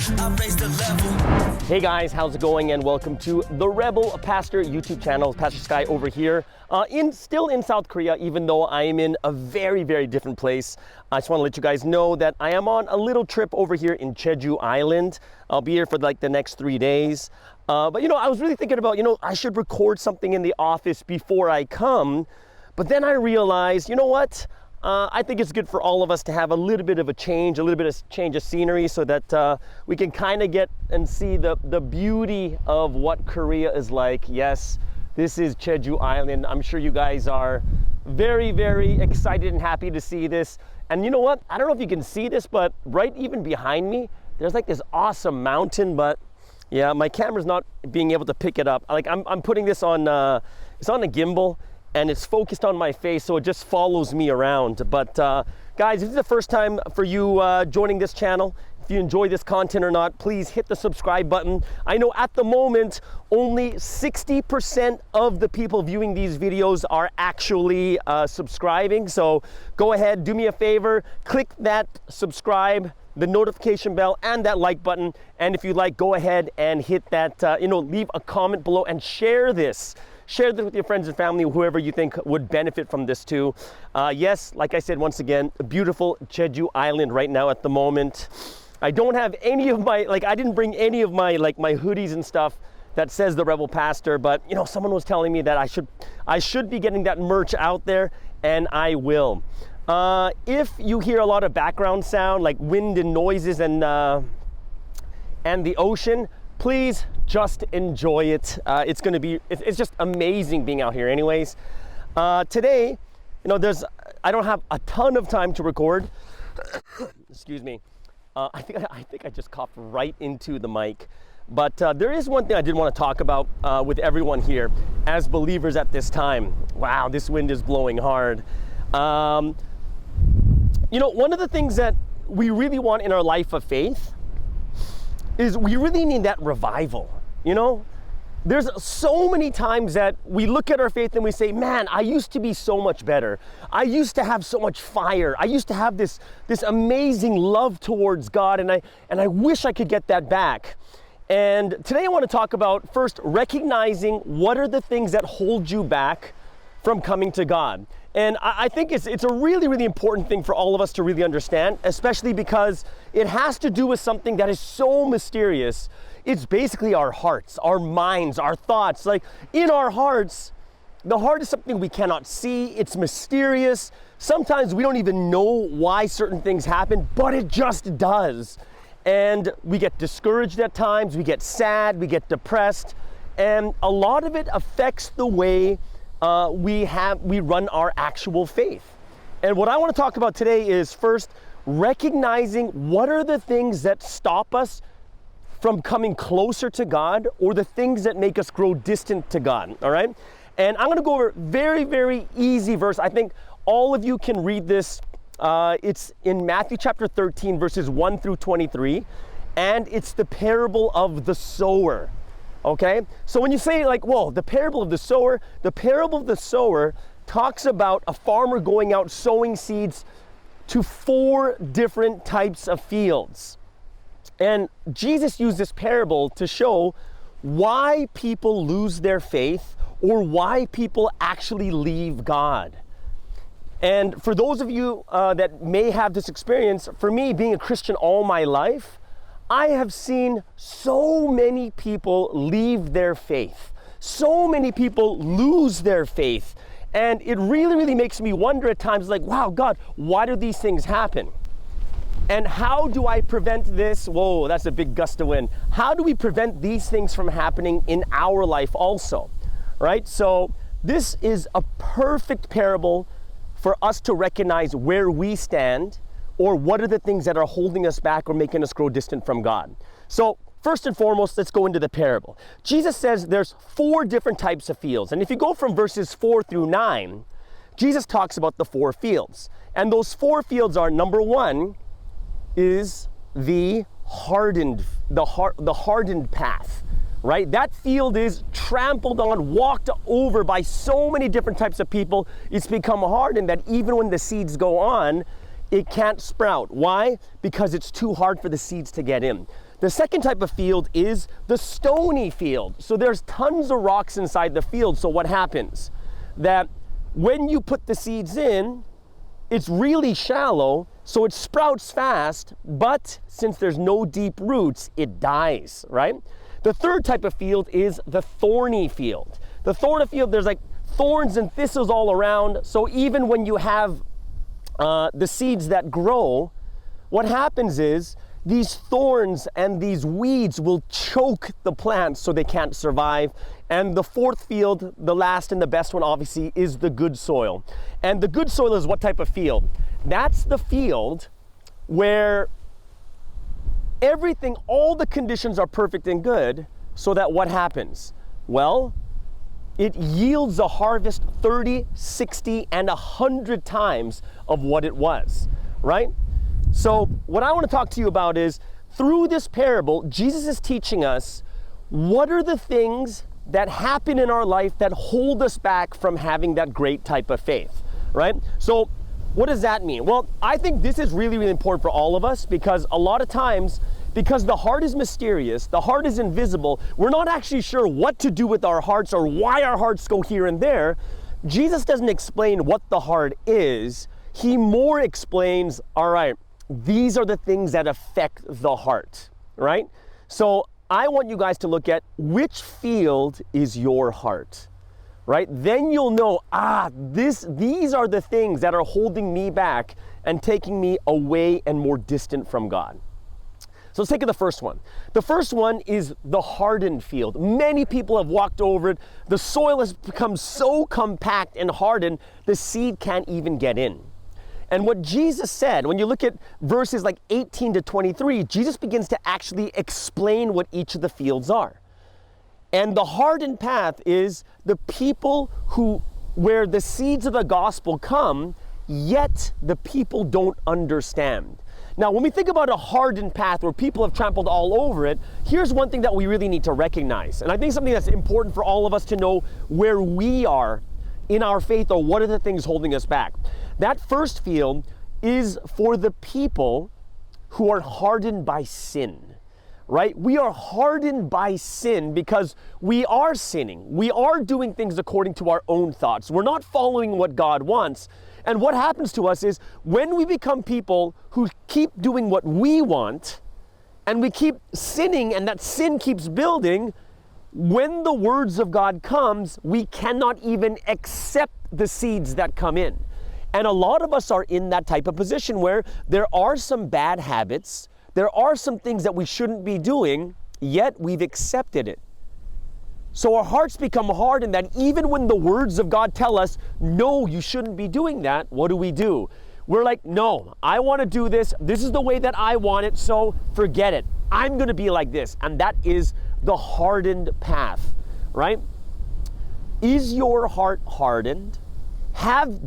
I raised the level. Hey guys, how's it going? And welcome to the Rebel Pastor YouTube channel. Pastor Sky over here, still in South Korea, even though I am in a very, very different place. I just want to let you guys know that I am on a little trip over here in Jeju Island. I'll be here for like the next 3 days. But I was really thinking about, I should record something in the office before I come. But then I realized, you know what? I think it's good for all of us to have a little bit of a change of scenery so that we can kind of get and see the beauty of what Korea is like. Yes, this is Jeju Island. I'm sure you guys are very, very excited and happy to see this. And you know what? I don't know if you can see this, but right even behind me, there's like this awesome mountain, but yeah, my camera's not being able to pick it up. Like I'm putting this on, it's on a gimbal, and it's focused on my face, so it just follows me around. But guys, if this is the first time for you joining this channel, if you enjoy this content or not, please hit the subscribe button. I know at the moment, only 60% of the people viewing these videos are actually subscribing. So go ahead, do me a favor, click that subscribe, the notification bell, and that like button. And if you like, go ahead and hit that, leave a comment below and share this. Share this with your friends and family, whoever you think would benefit from this too. Yes, like I said, once again, a beautiful Jeju Island right now at the moment. I don't have any of my, I didn't bring any of my, my hoodies and stuff that says the Rebel Pastor, but someone was telling me that I should be getting that merch out there, and I will. If you hear a lot of background sound, like wind and noises and the ocean, please just enjoy it. It's just amazing being out here anyways. Today, I don't have a ton of time to record. Excuse me. I think I just coughed right into the mic. But there is one thing I did want to talk about with everyone here as believers at this time. Wow, this wind is blowing hard. One of the things that we really want in our life of faith is we really need that revival. There's so many times that we look at our faith and we say, man, I used to be so much better. I used to have so much fire. I used to have this amazing love towards God, and I wish I could get that back. And today I want to talk about first recognizing what are the things that hold you back from coming to God. And I think it's a really, really important thing for all of us to really understand, especially because it has to do with something that is so mysterious. It's basically our hearts, our minds, our thoughts. Like in our hearts, the heart is something we cannot see. It's mysterious. Sometimes we don't even know why certain things happen, but it just does. And we get discouraged at times, we get sad, we get depressed, and a lot of it affects the way we run our actual faith. And what I want to talk about today is first recognizing what are the things that stop us from coming closer to God, or the things that make us grow distant to God, all right? And I'm going to go over a very, very easy verse. I think all of you can read this. It's in Matthew chapter 13, verses 1 through 23, and it's the parable of the sower. Okay, so when you say the parable of the sower talks about a farmer going out sowing seeds to 4 different types of fields. And Jesus used this parable to show why people lose their faith or why people actually leave God. And for those of you that may have this experience, for me, being a Christian all my life, I have seen so many people leave their faith. So many people lose their faith. And it really, really makes me wonder at times, wow, God, why do these things happen? And how do I prevent this? Whoa, that's a big gust of wind. How do we prevent these things from happening in our life also, right? So this is a perfect parable for us to recognize where we stand, or what are the things that are holding us back or making us grow distant from God. So first and foremost, let's go into the parable. Jesus says there's 4 different types of fields. And if you go from verses 4 through 9, Jesus talks about the 4 fields. And those 4 fields are, number 1 is the hardened path, right? That field is trampled on, walked over by so many different types of people. It's become hardened that even when the seeds go on, it can't sprout. Why? Because it's too hard for the seeds to get in. The second type of field is the stony field. So there's tons of rocks inside the field. So what happens? That when you put the seeds in, it's really shallow, so it sprouts fast, but since there's no deep roots, it dies, right? The third type of field is the thorny field. The thorny field, there's like thorns and thistles all around, so even when you have the seeds that grow, what happens is these thorns and these weeds will choke the plants so they can't survive. And the fourth field, the last and the best one obviously, is the good soil. And the good soil is what type of field? That's the field where everything, all the conditions are perfect and good, so that what happens? Well, it yields a harvest 30, 60, and 100 times of what it was, right? So what I want to talk to you about is, through this parable, Jesus is teaching us what are the things that happen in our life that hold us back from having that great type of faith, right? So what does that mean? Well, I think this is really, really important for all of us, because a lot of times, because the heart is mysterious, the heart is invisible, we're not actually sure what to do with our hearts or why our hearts go here and there. Jesus doesn't explain what the heart is. He more explains, all right, these are the things that affect the heart, right? So I want you guys to look at which field is your heart, right? Then you'll know, these are the things that are holding me back and taking me away and more distant from God. So let's take the first one. The first one is the hardened field. Many people have walked over it. The soil has become so compact and hardened, the seed can't even get in. And what Jesus said, when you look at verses like 18 to 23, Jesus begins to actually explain what each of the fields are. And the hardened path is the people where the seeds of the gospel come, yet the people don't understand. Now, when we think about a hardened path where people have trampled all over it, here's one thing that we really need to recognize. And I think something that's important for all of us to know where we are in our faith, or what are the things holding us back. That first field is for the people who are hardened by sin, right? We are hardened by sin because we are sinning. We are doing things according to our own thoughts. We're not following what God wants. And what happens to us is, when we become people who keep doing what we want, and we keep sinning, and that sin keeps building, when the words of God comes, we cannot even accept the seeds that come in. And a lot of us are in that type of position where there are some bad habits, there are some things that we shouldn't be doing, yet we've accepted it. So our hearts become hardened that even when the words of God tell us, no, you shouldn't be doing that, what do? We're like, no, I want to do this. This is the way that I want it, so forget it. I'm going to be like this. And that is the hardened path, right? Is your heart hardened?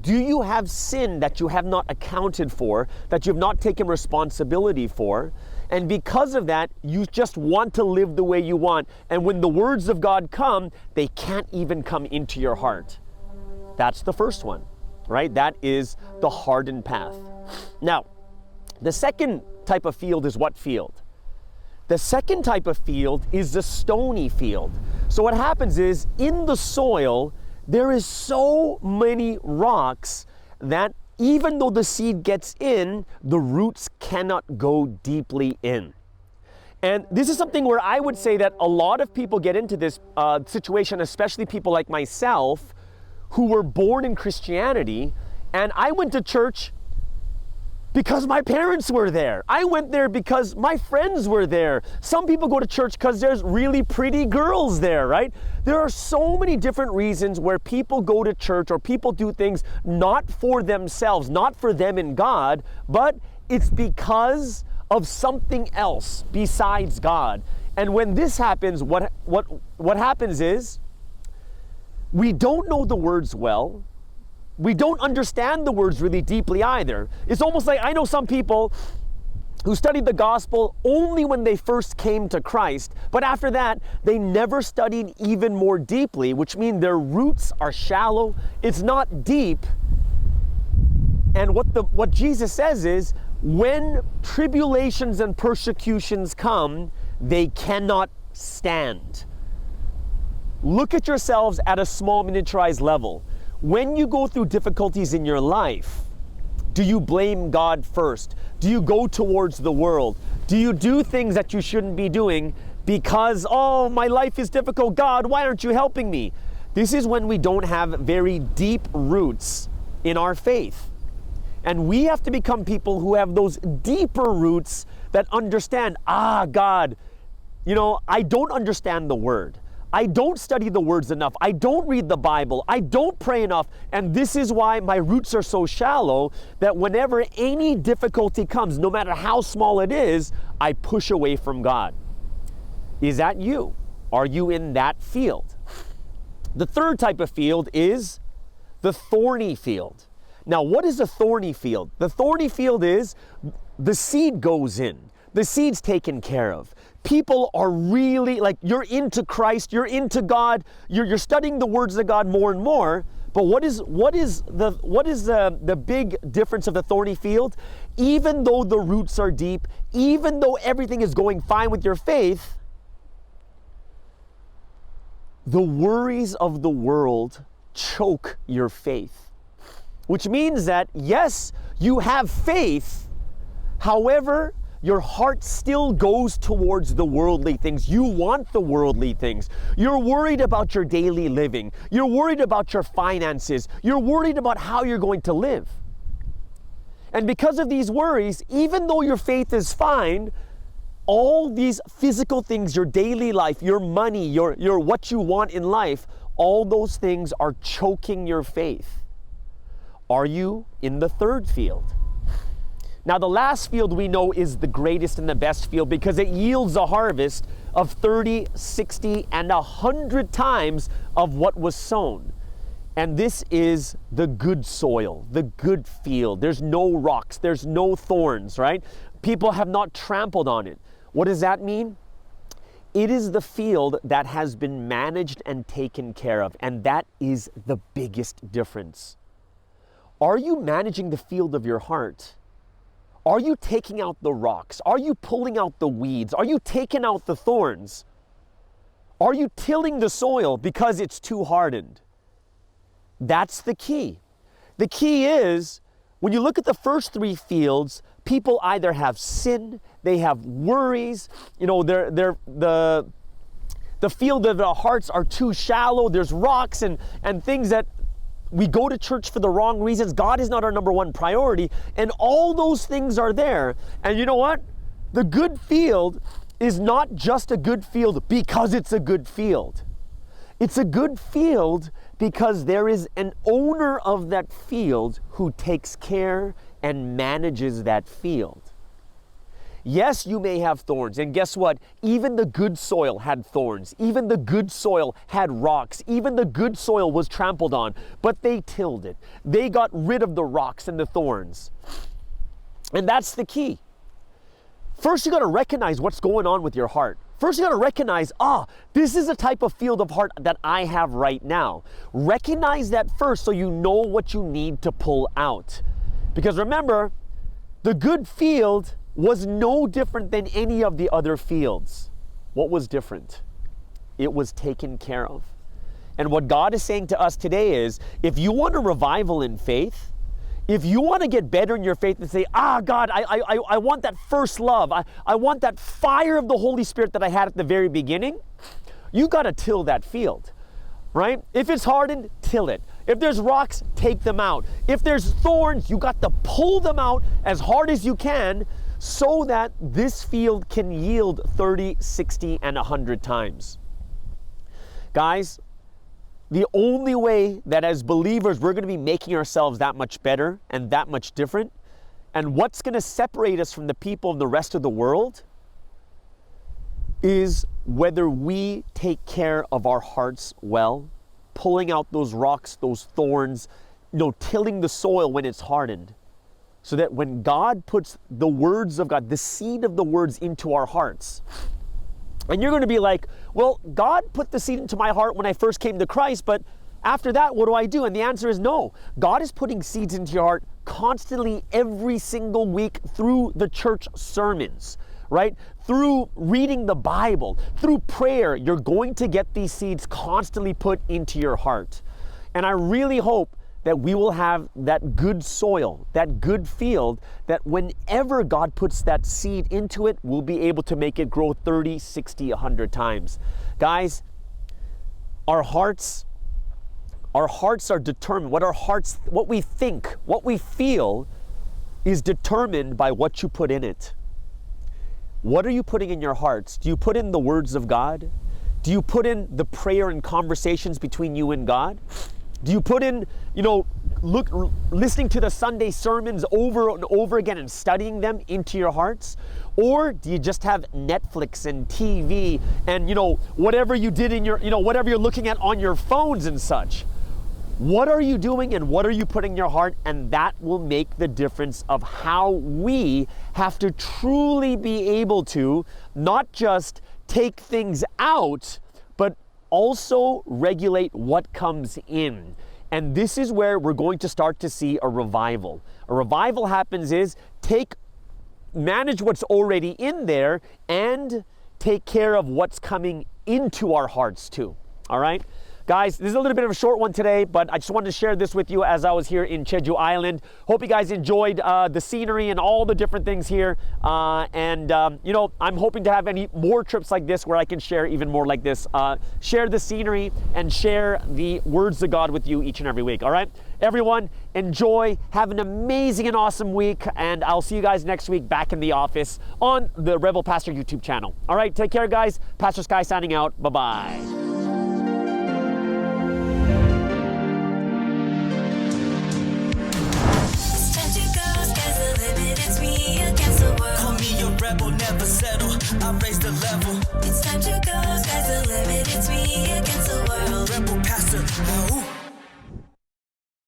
Do you have sin that you have not accounted for, that you have not taken responsibility for? And because of that, you just want to live the way you want. And when the words of God come, they can't even come into your heart. That's the first one, right? That is the hardened path. Now, the second type of field is what field? The second type of field is the stony field. So what happens is, in the soil, there is so many rocks that even though the seed gets in, the roots cannot go deeply in. And this is something where I would say that a lot of people get into this situation, especially people like myself, who were born in Christianity. And I went to church because my parents were there. I went there because my friends were there. Some people go to church because there's really pretty girls there, right? There are so many different reasons where people go to church, or people do things not for themselves, not for them and God, but it's because of something else besides God. And when this happens, what happens is, we don't know the words well. We don't understand the words really deeply either. It's almost like, I know some people who studied the gospel only when they first came to Christ, but after that, they never studied even more deeply, which means their roots are shallow, it's not deep. And what Jesus says is, when tribulations and persecutions come, they cannot stand. Look at yourselves at a small miniaturized level. When you go through difficulties in your life, do you blame God first? Do you go towards the world? Do you do things that you shouldn't be doing because, oh, my life is difficult. God, why aren't you helping me? This is when we don't have very deep roots in our faith. And we have to become people who have those deeper roots that understand, God, I don't understand the word. I don't study the words enough. I don't read the Bible. I don't pray enough. And this is why my roots are so shallow that whenever any difficulty comes, no matter how small it is, I push away from God. Is that you? Are you in that field? The third type of field is the thorny field. Now, what is a thorny field? The thorny field is the seed goes in. The seed's taken care of. People are really, like, you're into Christ, you're into God, you're studying the words of God more and more. But what is the big difference of the thorny field? Even though the roots are deep, even though everything is going fine with your faith, the worries of the world choke your faith. Which means that, yes, you have faith, however, your heart still goes towards the worldly things. You want the worldly things. You're worried about your daily living. You're worried about your finances. You're worried about how you're going to live. And because of these worries, even though your faith is fine, all these physical things, your daily life, your money, your what you want in life, all those things are choking your faith. Are you in the third field? Now, the last field we know is the greatest and the best field because it yields a harvest of 30, 60, and 100 times of what was sown. And this is the good soil, the good field. There's no rocks, there's no thorns, right? People have not trampled on it. What does that mean? It is the field that has been managed and taken care of, and that is the biggest difference. Are you managing the field of your heart? Are you taking out the rocks? Are you pulling out the weeds? Are you taking out the thorns? Are you tilling the soil because it's too hardened? That's the key. The key is, when you look at the first three fields, people either have sin, they have worries, the field of their hearts are too shallow, there's rocks and things that we go to church for the wrong reasons. God is not our number one priority. And all those things are there. And you know what? The good field is not just a good field because it's a good field. It's a good field because there is an owner of that field who takes care and manages that field. Yes, you may have thorns, and guess what? Even the good soil had thorns. Even the good soil had rocks. Even the good soil was trampled on, but they tilled it. They got rid of the rocks and the thorns. And that's the key. First, you got to recognize what's going on with your heart. First, you got to recognize, this is a type of field of heart that I have right now. Recognize that first so you know what you need to pull out. Because remember, the good field was no different than any of the other fields. What was different? It was taken care of. And what God is saying to us today is, if you want a revival in faith, if you want to get better in your faith and say, God, I want that first love, I want that fire of the Holy Spirit that I had at the very beginning, you got to till that field, right? If it's hardened, till it. If there's rocks, take them out. If there's thorns, you got to pull them out as hard as you can so that this field can yield 30, 60, and 100 times. Guys, the only way that as believers we're going to be making ourselves that much better and that much different, and what's going to separate us from the people of the rest of the world, is whether we take care of our hearts well, pulling out those rocks, those thorns, tilling the soil when it's hardened. So that when God puts the words of God, the seed of the words into our hearts, and you're going to be like, well, God put the seed into my heart when I first came to Christ, but after that, what do I do? And the answer is no. God is putting seeds into your heart constantly every single week through the church sermons, right? Through reading the Bible, through prayer, you're going to get these seeds constantly put into your heart. And I really hope that we will have that good soil, that good field, that whenever God puts that seed into it, we'll be able to make it grow 30, 60, 100 times. Guys, our hearts are determined. What we think, what we feel is determined by what you put in it. What are you putting in your hearts? Do you put in the words of God? Do you put in the prayer and conversations between you and God? Do you put in, listening to the Sunday sermons over and over again and studying them into your hearts? Or do you just have Netflix and TV and, whatever you did in your, whatever you're looking at on your phones and such? What are you doing and what are you putting in your heart? And that will make the difference of how we have to truly be able to not just take things out, but also regulate what comes in. And this is where we're going to start to see a revival. A revival happens is manage what's already in there and take care of what's coming into our hearts too. All right? Guys, this is a little bit of a short one today, but I just wanted to share this with you as I was here in Jeju Island. Hope you guys enjoyed the scenery and all the different things here. I'm hoping to have any more trips like this where I can share even more like this. Share the scenery and share the words of God with you each and every week, all right? Everyone, enjoy, have an amazing and awesome week, and I'll see you guys next week back in the office on the Rebel Pastor YouTube channel. All right, take care, guys. Pastor Sky signing out. Bye-bye. Rebel, never settle. I raise the level. It's time to go, sky's the limit, it's me against